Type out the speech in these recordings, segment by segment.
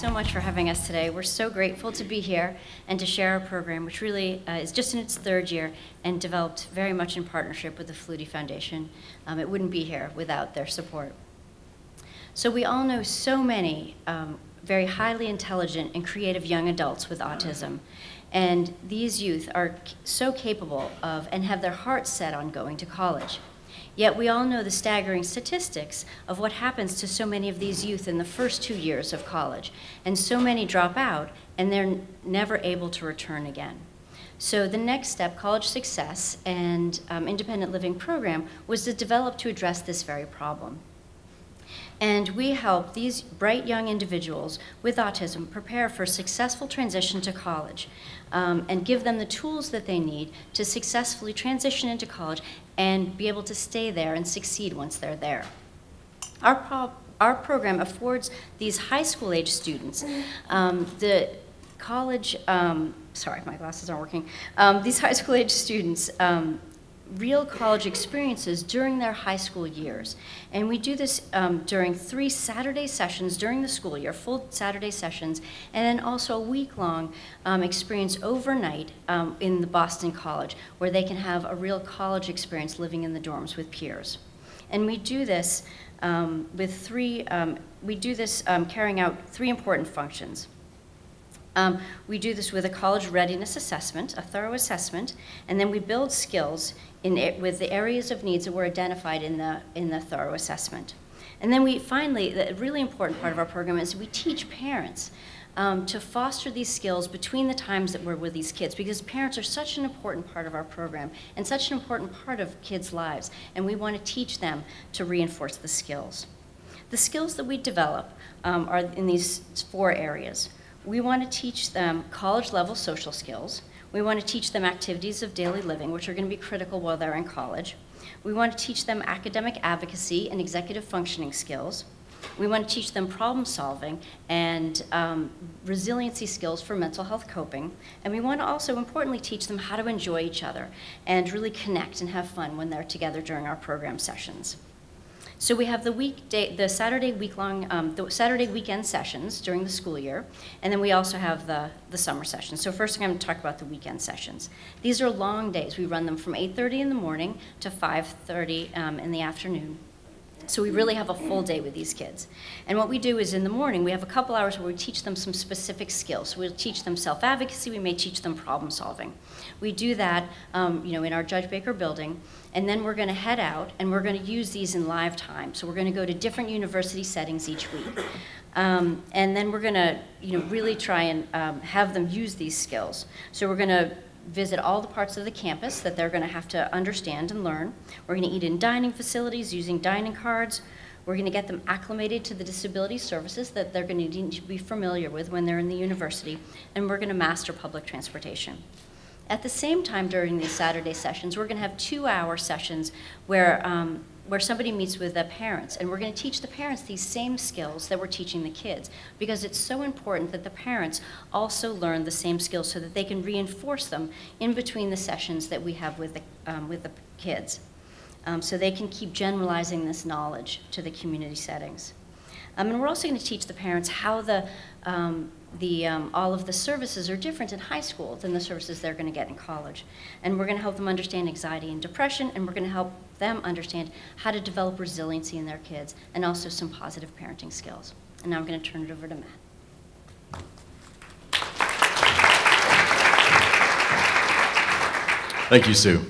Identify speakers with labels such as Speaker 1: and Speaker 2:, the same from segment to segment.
Speaker 1: so much for having us today. We're so grateful to be here and to share our program, which really is just in its third year and developed very much in partnership with the Flutie Foundation. It wouldn't be here without their support. So we all know so many very highly intelligent and creative young adults with autism. And these youth are so capable of and have their hearts set on going to college. Yet we all know the staggering statistics of what happens to so many of these youth in the first 2 years of college. And so many drop out and they're never able to return again. So the next step, College Success and Independent Living Program, was developed to address this very problem. And we help these bright young individuals with autism prepare for a successful transition to college and give them the tools that they need to successfully transition into college and be able to stay there and succeed once they're there. Our program affords these high school age students the college, sorry, my glasses aren't working, these high school age students real college experiences during their high school years. And we do this during 3 Saturday sessions during the school year, full Saturday sessions, and then also a week-long experience overnight in the Boston College, where they can have a real college experience living in the dorms with peers. And we do this with carrying out 3 important functions. We do this with a college readiness assessment, a thorough assessment, and then we build skills with the areas of needs that were identified in the thorough assessment. And then we finally, the really important part of our program is we teach parents to foster these skills between the times that we're with these kids, because parents are such an important part of our program and such an important part of kids' lives, and we want to teach them to reinforce the skills. The skills that we develop are in these 4 areas. We want to teach them college-level social skills. We want to teach them activities of daily living, which are going to be critical while they're in college. We want to teach them academic advocacy and executive functioning skills. We want to teach them problem solving and resiliency skills for mental health coping. And we want to also, importantly, teach them how to enjoy each other and really connect and have fun when they're together during our program sessions. So we have the Saturday weekend sessions during the school year, and then we also have the summer sessions. So first I'm going to talk about the weekend sessions. These are long days. We run them from 8:30 in the morning to 5:30 in the afternoon. So we really have a full day with these kids. And what we do is in the morning, we have a couple hours where we teach them some specific skills. So we'll teach them self-advocacy, we may teach them problem solving. We do that in our Judge Baker building, and then we're going to head out and we're going to use these in live time. So we're going to go to different university settings each week. And then we're going to really try and have them use these skills. So we're going to visit all the parts of the campus that they're going to have to understand and learn. We're going to eat in dining facilities using dining cards. We're going to get them acclimated to the disability services that they're going to need to be familiar with when they're in the university. And we're going to master public transportation. At the same time during these Saturday sessions, we're going to have 2-hour sessions where somebody meets with the parents, and we're going to teach the parents these same skills that we're teaching the kids, because it's so important that the parents also learn the same skills so that they can reinforce them in between the sessions that we have with the kids, so they can keep generalizing this knowledge to the community settings. And we're also going to teach the parents how all of the services are different in high school than the services they're going to get in college. And we're going to help them understand anxiety and depression, and we're going to help them understand how to develop resiliency in their kids, and also some positive parenting skills. And now I'm going to turn it over to Matt.
Speaker 2: Thank you, Sue.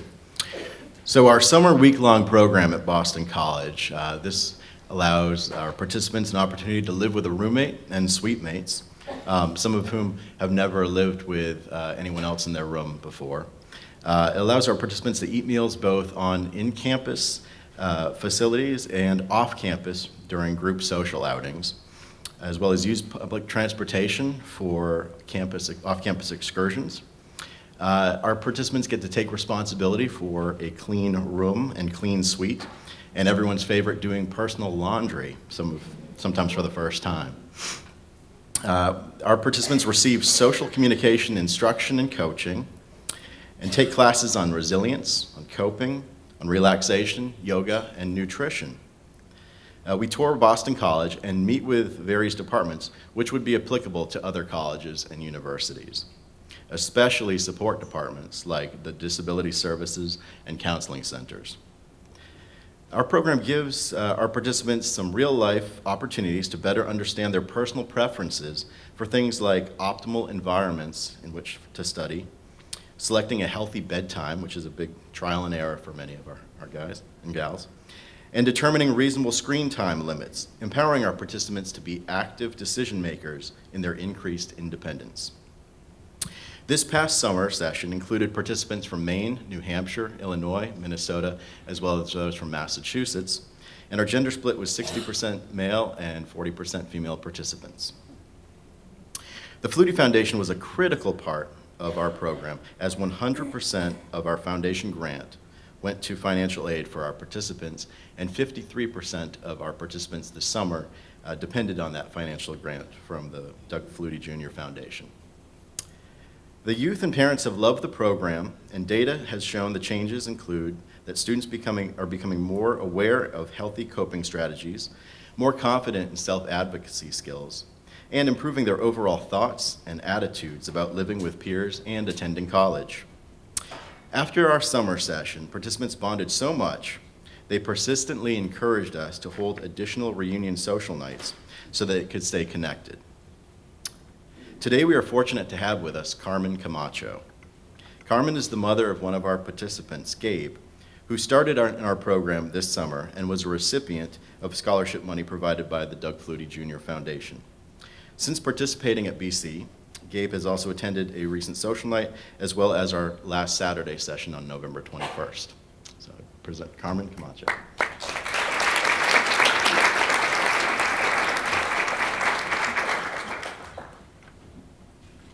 Speaker 2: So our summer week-long program at Boston College, this allows our participants an opportunity to live with a roommate and suite mates, some of whom have never lived with anyone else in their room before. It allows our participants to eat meals both on in-campus facilities and off-campus during group social outings, as well as use public transportation for off-campus excursions. Our participants get to take responsibility for a clean room and clean suite, and everyone's favorite, doing personal laundry, sometimes for the first time. Our participants receive social communication instruction and coaching, and take classes on resilience, on coping, on relaxation, yoga, and nutrition. We tour Boston College and meet with various departments which would be applicable to other colleges and universities, especially support departments like the Disability Services and Counseling Centers. Our program gives our participants some real-life opportunities to better understand their personal preferences for things like optimal environments in which to study, selecting a healthy bedtime, which is a big trial and error for many of our guys and gals, and determining reasonable screen time limits, empowering our participants to be active decision makers in their increased independence. This past summer session included participants from Maine, New Hampshire, Illinois, Minnesota, as well as those from Massachusetts, and our gender split was 60% male and 40% female participants. The Flutie Foundation was a critical part of our program, as 100% of our foundation grant went to financial aid for our participants, and 53% of our participants this summer depended on that financial grant from the Doug Flutie Jr. Foundation. The youth and parents have loved the program, and data has shown the changes include that students are becoming more aware of healthy coping strategies, more confident in self-advocacy skills, and improving their overall thoughts and attitudes about living with peers and attending college. After our summer session, participants bonded so much, they persistently encouraged us to hold additional reunion social nights so that they could stay connected. Today we are fortunate to have with us Carmen Camacho. Carmen is the mother of one of our participants, Gabe, who started in our program this summer and was a recipient of scholarship money provided by the Doug Flutie Jr. Foundation. Since participating at BC, Gabe has also attended a recent social night as well as our last Saturday session on November 21st. So I present Carmen Camacho.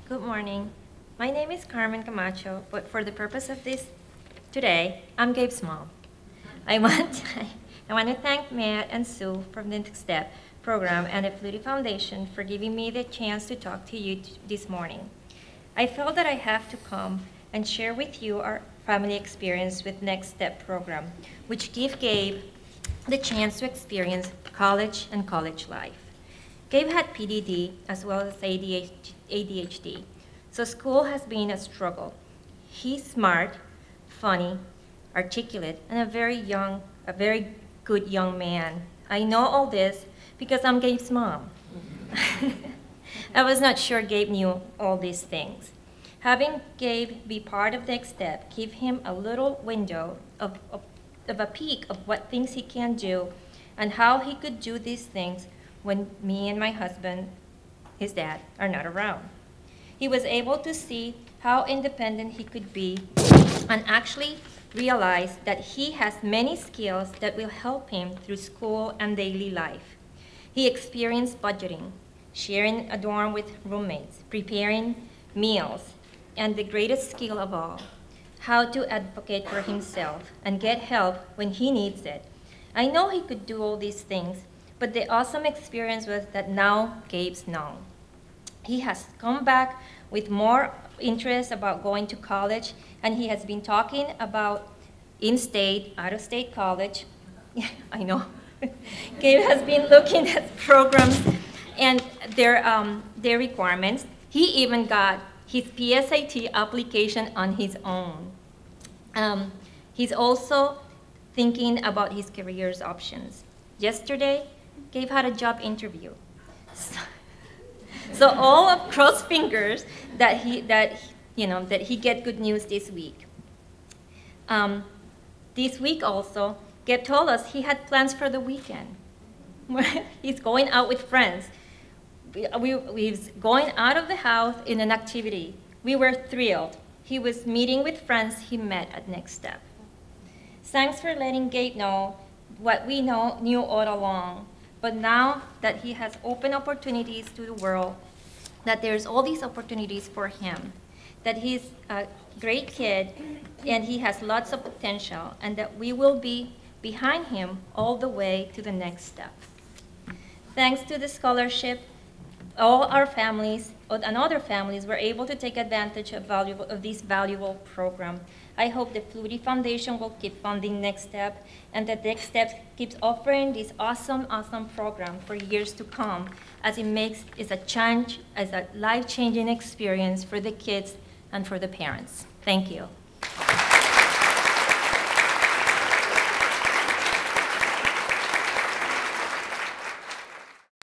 Speaker 3: Good morning. My name is Carmen Camacho, but for the purpose of this today, I'm Gabe's mom. I want to thank Matt and Sue from the Next Step program and the Flutie Foundation for giving me the chance to talk to you this morning. I felt that I have to come and share with you our family experience with Next Step program, which gave Gabe the chance to experience college and college life. Gabe had PDD as well as ADHD, so school has been a struggle. He's smart, funny, articulate, and a very good young man. I know all this because I'm Gabe's mom. I was not sure Gabe knew all these things. Having Gabe be part of Next Step gave him a little window of a peek of what things he can do and how he could do these things when me and my husband, his dad, are not around. He was able to see how independent he could be and actually realize that he has many skills that will help him through school and daily life. He experienced budgeting, sharing a dorm with roommates, preparing meals, and the greatest skill of all, how to advocate for himself and get help when he needs it. I know he could do all these things, but the awesome experience was that now Gabe's known. He has come back with more interest about going to college, and he has been talking about in-state, out-of-state college. I know. Gabe has been looking at programs and their requirements. He even got his PSAT application on his own. He's also thinking about his career's options. Yesterday, Gabe had a job interview. So all of cross fingers that he get good news this week. This week also, Gabe told us he had plans for the weekend. He's going out with friends. He's going out of the house in an activity. We were thrilled. He was meeting with friends he met at Next Step. Thanks for letting Gabe know what we knew all along. But now that he has open opportunities to the world, that there's all these opportunities for him, that he's a great kid and he has lots of potential, and that we will be behind him all the way to the next step. Thanks to the scholarship, all our families and other families were able to take advantage of this valuable program. I hope the Flutie Foundation will keep funding Next Step, and that Next Step keeps offering this awesome program for years to come, as it's a life-changing experience for the kids and for the parents. Thank you.